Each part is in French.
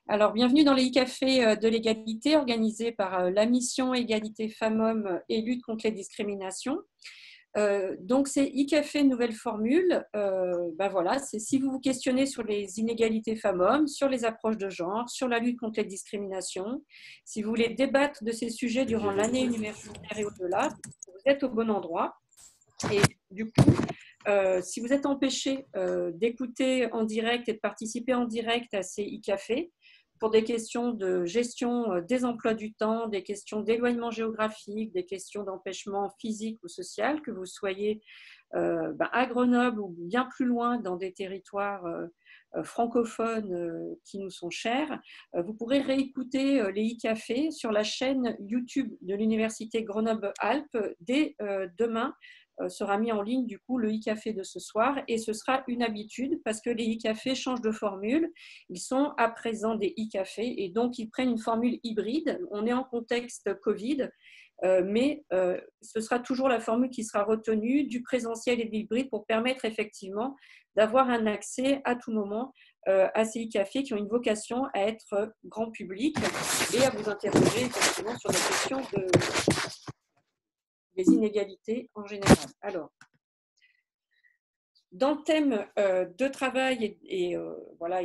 Alors, bienvenue dans les e-cafés de l'égalité organisés par la mission Égalité Femmes-Hommes et lutte contre les discriminations. Donc, c'est e-café nouvelle formule. Voilà, c'est si vous vous questionnez sur les inégalités femmes-hommes, sur les approches de genre, sur la lutte contre les discriminations, si vous voulez débattre de ces sujets durant l'année universitaire et au-delà, vous êtes au bon endroit. Et du coup, si vous êtes empêché d'écouter en direct et de participer en direct à ces e-cafés, pour des questions de gestion des emplois du temps, des questions d'éloignement géographique, des questions d'empêchement physique ou social, que vous soyez à Grenoble ou bien plus loin dans des territoires francophones qui nous sont chers, vous pourrez réécouter les e-cafés sur la chaîne YouTube de l'Université Grenoble-Alpes dès demain. Sera mis en ligne du coup le e-café de ce soir et ce sera une habitude parce que les e-cafés changent de formule. Ils sont à présent des e-cafés et donc ils prennent une formule hybride. On est en contexte Covid, mais ce sera toujours la formule qui sera retenue du présentiel et de l'hybride pour permettre effectivement d'avoir un accès à tout moment à ces e-cafés qui ont une vocation à être grand public et à vous interroger effectivement sur des questions des inégalités en général. Alors, dans le thème de travail et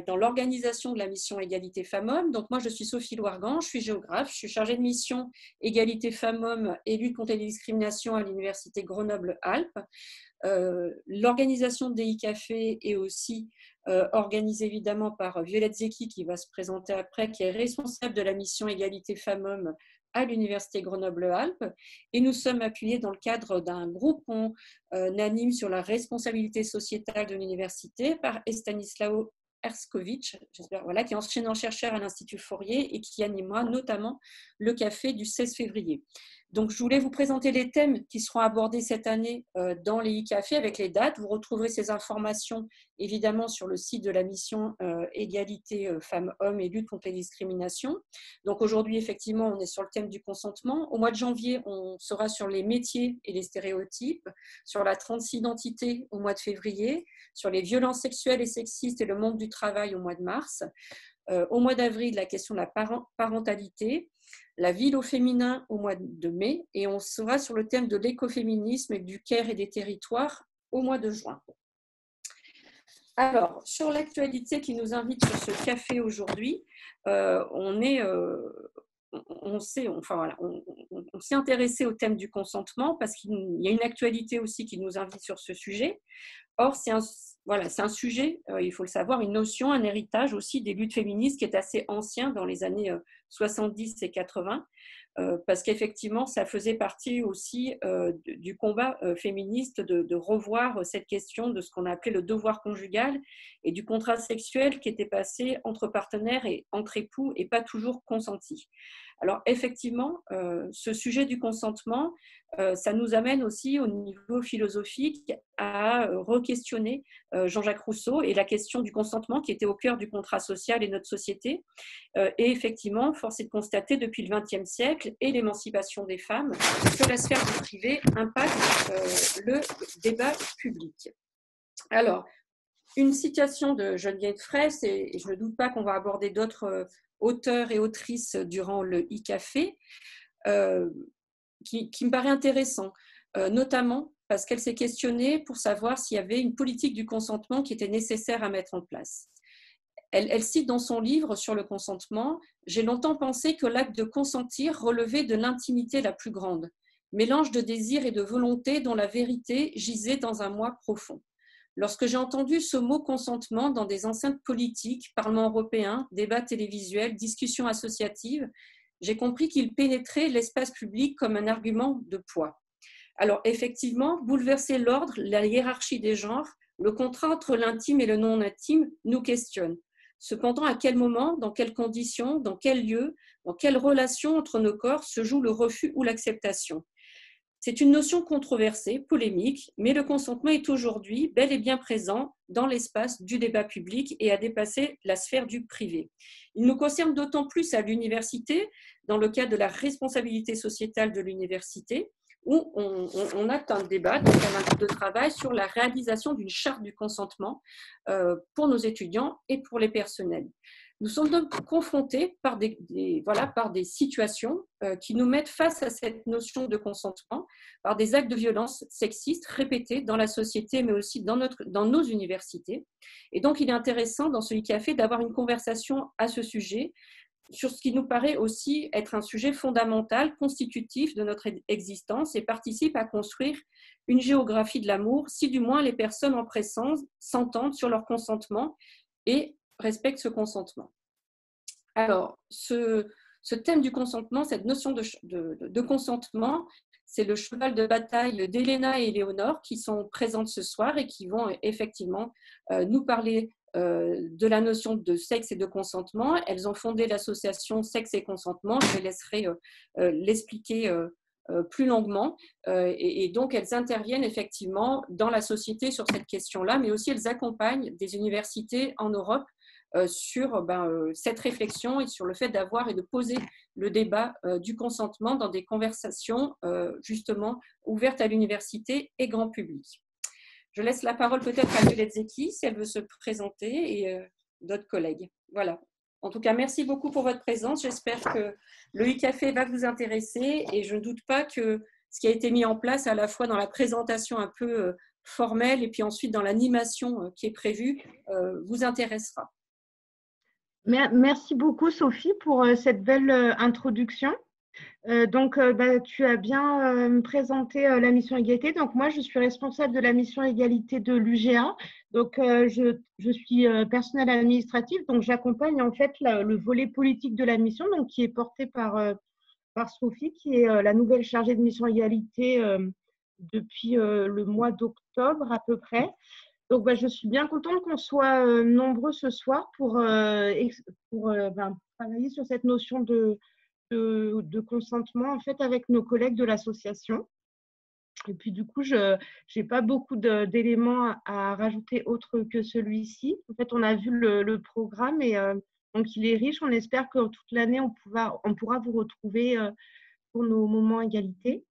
dans l'organisation de la mission Égalité Femmes-Hommes, donc moi je suis Sophie Loirgan, je suis géographe, je suis chargée de mission Égalité Femmes-Hommes et lutte contre les discriminations à l'Université Grenoble-Alpes. L'organisation des e-cafés est aussi organisée évidemment par Violette Zecchi qui va se présenter après, qui est responsable de la mission Égalité Femmes-Hommes à l'Université Grenoble-Alpes. Et nous sommes appuyés dans le cadre d'un groupe qu'on anime sur la responsabilité sociétale de l'université par Estanislao Erskovic, voilà, qui est enseignant-chercheur à l'Institut Fourier et qui animera notamment le café du 16 février. Donc, je voulais vous présenter les thèmes qui seront abordés cette année dans les e-cafés avec les dates. Vous retrouverez ces informations évidemment sur le site de la mission Égalité Femmes-Hommes et lutte contre les discriminations. Donc, aujourd'hui, effectivement, on est sur le thème du consentement. Au mois de janvier, on sera sur les métiers et les stéréotypes, sur la transidentité au mois de février, sur les violences sexuelles et sexistes et le monde du travail au mois de mars. Au mois d'avril, la question de la parentalité, la ville au féminin au mois de mai, et on sera sur le thème de l'écoféminisme et du care et des territoires au mois de juin. Alors, sur l'actualité qui nous invite sur ce café aujourd'hui, on s'est intéressé au thème du consentement parce qu'il y a une actualité aussi qui nous invite sur ce sujet. Or, c'est un sujet, il faut le savoir, une notion, un héritage aussi des luttes féministes qui est assez ancien dans les années 70 et 80, parce qu'effectivement, ça faisait partie aussi du combat féministe de revoir cette question de ce qu'on a appelé le devoir conjugal et du contrat sexuel qui était passé entre partenaires et entre époux et pas toujours consenti. Alors effectivement, ce sujet du consentement, ça nous amène aussi au niveau philosophique à re-questionner Jean-Jacques Rousseau et la question du consentement qui était au cœur du contrat social et notre société. Et effectivement, force est de constater depuis le XXe siècle et l'émancipation des femmes que la sphère du privé impacte le débat public. Alors, une citation de Geneviève Fraisse, et je ne doute pas qu'on va aborder d'autres auteurs et autrices durant le e-café, qui me paraît intéressant, notamment parce qu'elle s'est questionnée pour savoir s'il y avait une politique du consentement qui était nécessaire à mettre en place. Elle cite dans son livre sur le consentement « J'ai longtemps pensé que l'acte de consentir relevait de l'intimité la plus grande, mélange de désir et de volonté dont la vérité gisait dans un moi profond. Lorsque j'ai entendu ce mot consentement dans des enceintes politiques, Parlement européen, débats télévisuels, discussions associatives, j'ai compris qu'il pénétrait l'espace public comme un argument de poids. Alors effectivement, bouleverser l'ordre, la hiérarchie des genres, le contrat entre l'intime et le non-intime nous questionne. Cependant, à quel moment, dans quelles conditions, dans quel lieu, dans quelle relation entre nos corps se joue le refus ou l'acceptation ? C'est une notion controversée, polémique, mais le consentement est aujourd'hui bel et bien présent dans l'espace du débat public et a dépassé la sphère du privé. Il nous concerne d'autant plus à l'université, dans le cadre de la responsabilité sociétale de l'université, où on acte un débat, donc un groupe de travail sur la réalisation d'une charte du consentement pour nos étudiants et pour les personnels. Nous sommes donc confrontés par par des situations qui nous mettent face à cette notion de consentement, par des actes de violence sexistes répétés dans la société, mais aussi dans nos universités. Et donc, il est intéressant dans ce café d'avoir une conversation à ce sujet, sur ce qui nous paraît aussi être un sujet fondamental, constitutif de notre existence et participe à construire une géographie de l'amour, si du moins les personnes en présence s'entendent sur leur consentement et respectent ce consentement. Alors, ce thème du consentement, cette notion de consentement, c'est le cheval de bataille d'Elena et Éléonore qui sont présentes ce soir et qui vont effectivement nous parler de la notion de sexe et de consentement. Elles ont fondé l'association Sexe et Consentement. Je les laisserai l'expliquer plus longuement. Et donc, elles interviennent effectivement dans la société sur cette question-là, mais aussi elles accompagnent des universités en Europe sur cette réflexion et sur le fait d'avoir et de poser le débat du consentement dans des conversations justement ouvertes à l'université et grand public. Je laisse la parole peut-être à Violette Zecchi, si elle veut se présenter, et d'autres collègues. Voilà. En tout cas, merci beaucoup pour votre présence. J'espère que le e-café va vous intéresser et je ne doute pas que ce qui a été mis en place à la fois dans la présentation un peu formelle et puis ensuite dans l'animation qui est prévue vous intéressera. Merci beaucoup, Sophie, pour cette belle introduction. Tu as bien présenté la mission égalité. Donc, moi, je suis responsable de la mission égalité de l'UGA. Donc, je suis personnel administratif. Donc, j'accompagne en fait le volet politique de la mission, donc qui est porté par Sophie, qui est la nouvelle chargée de mission égalité depuis le mois d'octobre à peu près. Donc, je suis bien contente qu'on soit nombreux ce soir pour travailler sur cette notion de consentement en fait avec nos collègues de l'association. Et puis du coup, je n'ai pas beaucoup d'éléments à rajouter autre que celui-ci. En fait, on a vu le programme et donc il est riche. On espère que toute l'année, on pourra vous retrouver pour nos moments égalité.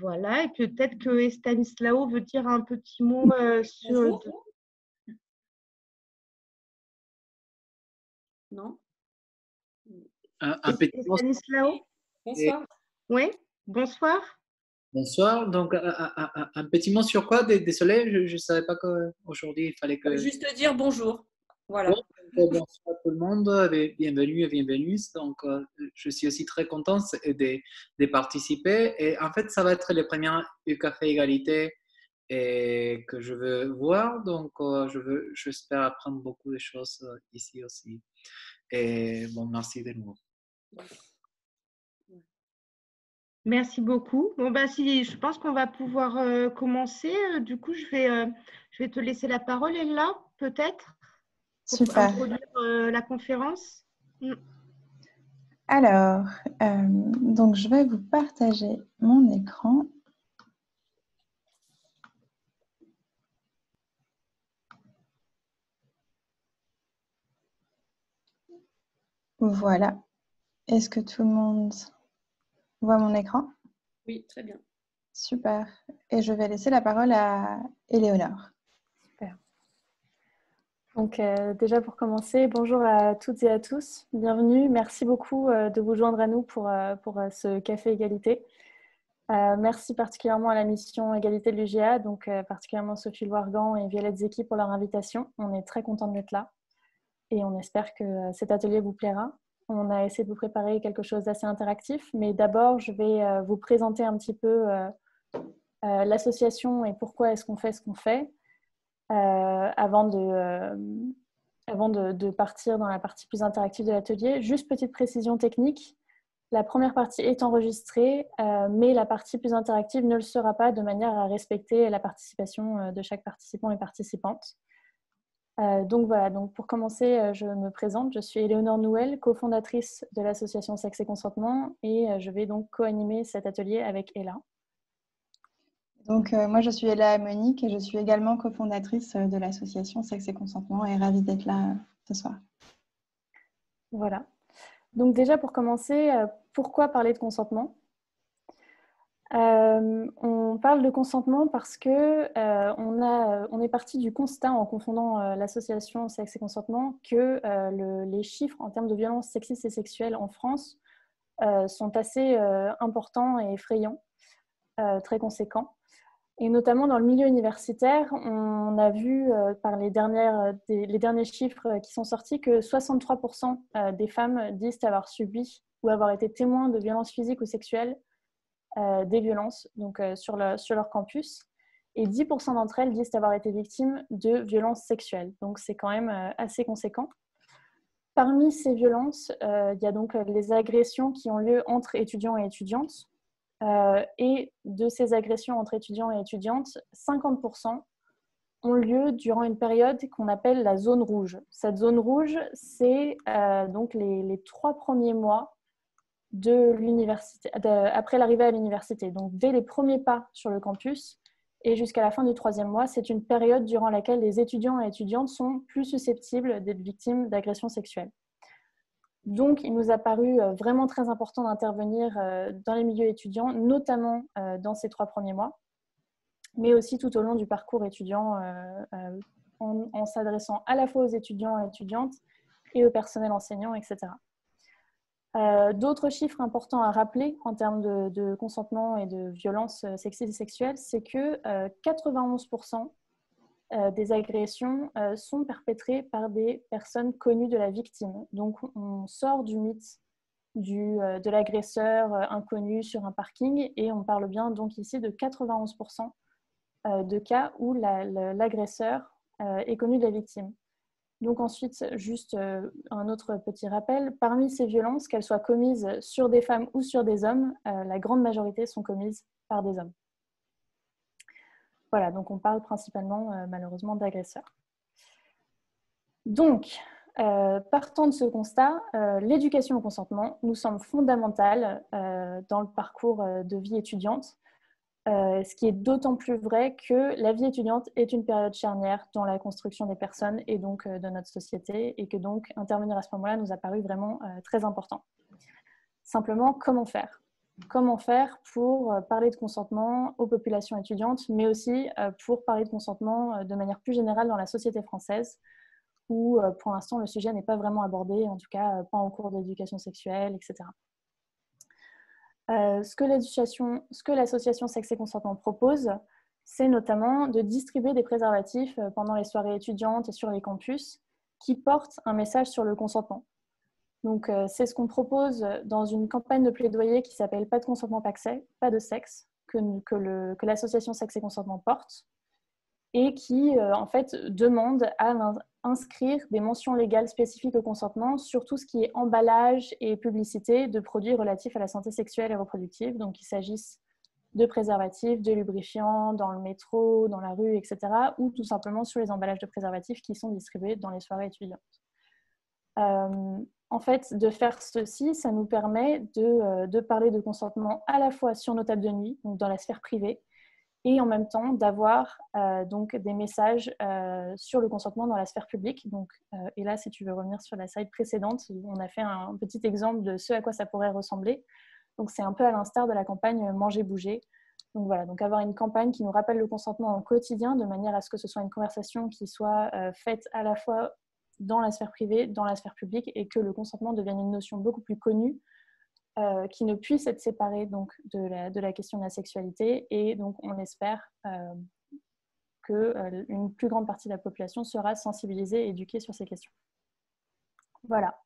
Voilà, et peut-être que Stanislao veut dire un petit mot sur… Non. Un petit mot. Stanislao ? Bonsoir. Oui, bonsoir. Bonsoir. Donc, un petit mot sur quoi? Désolé, je ne savais pas qu'aujourd'hui, il fallait que… Juste dire bonjour. Voilà. Bonsoir à tout le monde, bienvenue et bienvenue. Donc, je suis aussi très content de participer. Et en fait, ça va être le premier café égalité que je veux voir. Donc, j'espère apprendre beaucoup de choses ici aussi. Et bon, merci de nouveau. Merci beaucoup. Bon, je pense qu'on va pouvoir commencer. Du coup, je vais te laisser la parole, Ella, peut-être, pour introduire la conférence. Alors, donc je vais vous partager mon écran. Voilà. Est-ce que tout le monde voit mon écran? Oui, très bien. Super. Et je vais laisser la parole à Éléonore. Super. Donc déjà pour commencer, bonjour à toutes et à tous. Bienvenue. Merci beaucoup de vous joindre à nous pour ce café égalité. Merci particulièrement à la mission égalité de l'UGA, donc particulièrement Sophie Loirgan et Violette Zecchi pour leur invitation. On est très contents d'être là et on espère que cet atelier vous plaira. On a essayé de vous préparer quelque chose d'assez interactif, mais d'abord, je vais vous présenter un petit peu l'association et pourquoi est-ce qu'on fait ce qu'on fait avant de partir dans la partie plus interactive de l'atelier. Juste petite précision technique, la première partie est enregistrée, mais la partie plus interactive ne le sera pas de manière à respecter la participation de chaque participant et participante. Donc voilà, donc pour commencer, je me présente. Je suis Éléonore Nouel, cofondatrice de l'association Sexe et Consentement et je vais donc co-animer cet atelier avec Ella. Donc moi, je suis Ella Monique et je suis également cofondatrice de l'association Sexe et Consentement et ravie d'être là ce soir. Voilà. Donc déjà pour commencer, pourquoi parler de consentement ? On parle de consentement parce que on est parti du constat, en confondant l'association Sexe et Consentement, que les chiffres en termes de violences sexistes et sexuelles en France sont assez importants et effrayants, très conséquents. Et notamment dans le milieu universitaire, on a vu par les derniers chiffres qui sont sortis que 63% des femmes disent avoir subi ou avoir été témoins de violences physiques ou sexuelles, des violences donc, sur leur campus. Et 10% d'entre elles disent avoir été victimes de violences sexuelles. Donc c'est quand même assez conséquent. Parmi ces violences, il y a donc les agressions qui ont lieu entre étudiants et étudiantes. Et de ces agressions entre étudiants et étudiantes, 50% ont lieu durant une période qu'on appelle la zone rouge. Cette zone rouge, c'est donc les 3 premiers mois de l'université, après l'arrivée à l'université. Donc dès les premiers pas sur le campus et jusqu'à la fin du 3e mois, c'est une période durant laquelle les étudiants et étudiantes sont plus susceptibles d'être victimes d'agressions sexuelles. Donc, il nous a paru vraiment très important d'intervenir dans les milieux étudiants, notamment dans ces 3 premiers mois, mais aussi tout au long du parcours étudiant, en s'adressant à la fois aux étudiants et étudiantes et au personnel enseignant, etc. D'autres chiffres importants à rappeler en termes de consentement et de violences sexistes et sexuelles, c'est que 91% des agressions sont perpétrées par des personnes connues de la victime. Donc, on sort du mythe de l'agresseur inconnu sur un parking et on parle bien donc ici de 91% de cas où l'agresseur est connu de la victime. Donc ensuite, juste un autre petit rappel, parmi ces violences, qu'elles soient commises sur des femmes ou sur des hommes, la grande majorité sont commises par des hommes. Voilà, donc on parle principalement, malheureusement, d'agresseurs. Donc, partant de ce constat, l'éducation au consentement nous semble fondamentale dans le parcours de vie étudiante, ce qui est d'autant plus vrai que la vie étudiante est une période charnière dans la construction des personnes et donc de notre société, et que donc intervenir à ce moment-là nous a paru vraiment très important. Simplement, comment faire ? Comment faire pour parler de consentement aux populations étudiantes, mais aussi pour parler de consentement de manière plus générale dans la société française, où pour l'instant le sujet n'est pas vraiment abordé, en tout cas pas en cours d'éducation sexuelle, etc. Ce que l'association Sexe et Consentement propose, c'est notamment de distribuer des préservatifs pendant les soirées étudiantes et sur les campus qui portent un message sur le consentement. Donc, c'est ce qu'on propose dans une campagne de plaidoyer qui s'appelle « Pas de consentement, pas de sexe », que l'association Sexe et Consentement porte, et qui, en fait, demande à inscrire des mentions légales spécifiques au consentement sur tout ce qui est emballage et publicité de produits relatifs à la santé sexuelle et reproductive. Donc, qu'il s'agisse de préservatifs, de lubrifiants, dans le métro, dans la rue, etc., ou tout simplement sur les emballages de préservatifs qui sont distribués dans les soirées étudiantes. En fait, de faire ceci, ça nous permet de parler de consentement à la fois sur nos tables de nuit, donc dans la sphère privée, et en même temps d'avoir donc des messages sur le consentement dans la sphère publique. Donc, et là, si tu veux revenir sur la slide précédente, on a fait un petit exemple de ce à quoi ça pourrait ressembler. Donc, c'est un peu à l'instar de la campagne Manger, bouger. Donc voilà, donc avoir une campagne qui nous rappelle le consentement au quotidien, de manière à ce que ce soit une conversation qui soit faite à la fois dans la sphère privée, dans la sphère publique, et que le consentement devienne une notion beaucoup plus connue, qui ne puisse être séparée donc, de la question de la sexualité. Et donc, on espère qu'une plus grande partie de la population sera sensibilisée et éduquée sur ces questions. Voilà.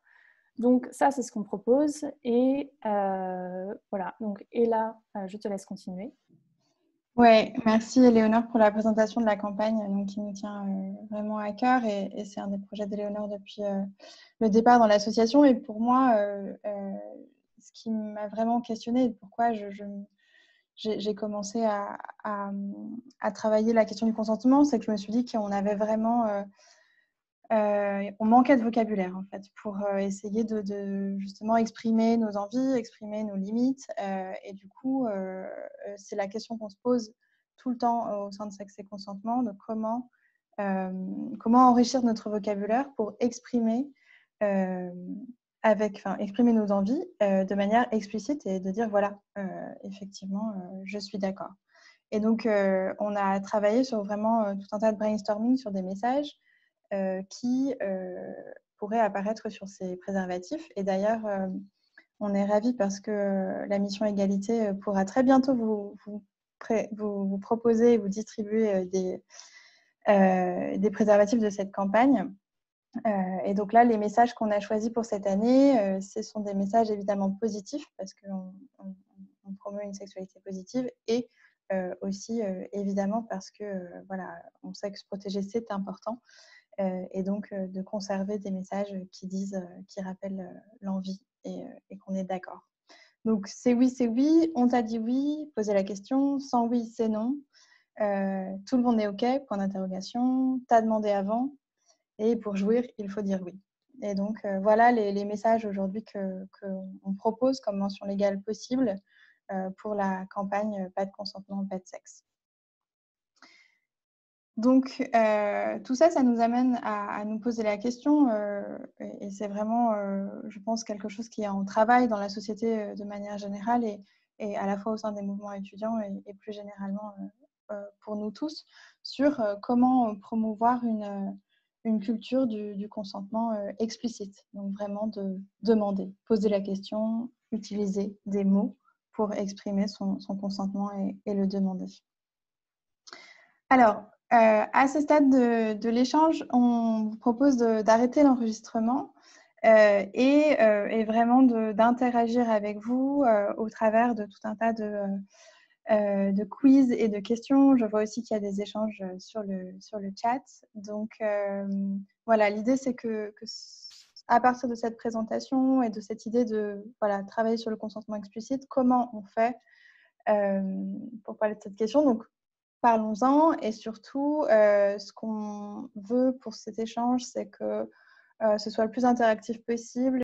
Donc, ça, c'est ce qu'on propose. Et voilà. Donc, et là, je te laisse continuer. Oui, merci Éléonore pour la présentation de la campagne donc, qui nous tient vraiment à cœur, et c'est un des projets d'Éléonore depuis le départ dans l'association. Et pour moi, ce qui m'a vraiment questionnée et pourquoi j'ai commencé à travailler la question du consentement, c'est que je me suis dit qu'on avait vraiment... on manquait de vocabulaire en fait pour essayer de justement exprimer nos envies, exprimer nos limites, et du coup c'est la question qu'on se pose tout le temps au sein de Sexe et Consentement, de comment enrichir notre vocabulaire pour exprimer exprimer nos envies de manière explicite et de dire voilà, effectivement, je suis d'accord. Et donc, on a travaillé sur vraiment tout un tas de brainstorming sur des messages qui pourraient apparaître sur ces préservatifs. Et d'ailleurs, on est ravis parce que la mission Égalité pourra très bientôt vous proposer et vous distribuer des préservatifs de cette campagne. Et donc là, les messages qu'on a choisis pour cette année, ce sont des messages évidemment positifs parce qu'on promeut une sexualité positive et aussi évidemment parce que voilà, on sait que se protéger c'est important et donc de conserver des messages qui rappellent l'envie et qu'on est d'accord. Donc c'est oui, on t'a dit oui, poser la question, sans oui c'est non, tout le monde est ok, point d'interrogation, t'as demandé avant. Et pour jouir, il faut dire oui. Et donc, voilà les messages aujourd'hui qu'on propose comme mention légale possible pour la campagne Pas de consentement, pas de sexe. Donc, tout ça, ça nous amène à nous poser la question, et c'est vraiment, je pense, quelque chose qui est en travail dans la société de manière générale et à la fois au sein des mouvements étudiants et plus généralement pour nous tous, sur comment promouvoir une culture du consentement explicite. Donc, vraiment de demander, poser la question, utiliser des mots pour exprimer son consentement et le demander. Alors, à ce stade de l'échange, on vous propose d'arrêter l'enregistrement et vraiment d'interagir avec vous au travers de tout un tas de quiz et de questions. Je vois aussi qu'il y a des échanges sur le chat. Donc, voilà, l'idée, c'est que à partir de cette présentation et de cette idée de travailler sur le consentement explicite, comment on fait pour parler de cette question. Donc, parlons-en et surtout, ce qu'on veut pour cet échange, c'est que ce soit le plus interactif possible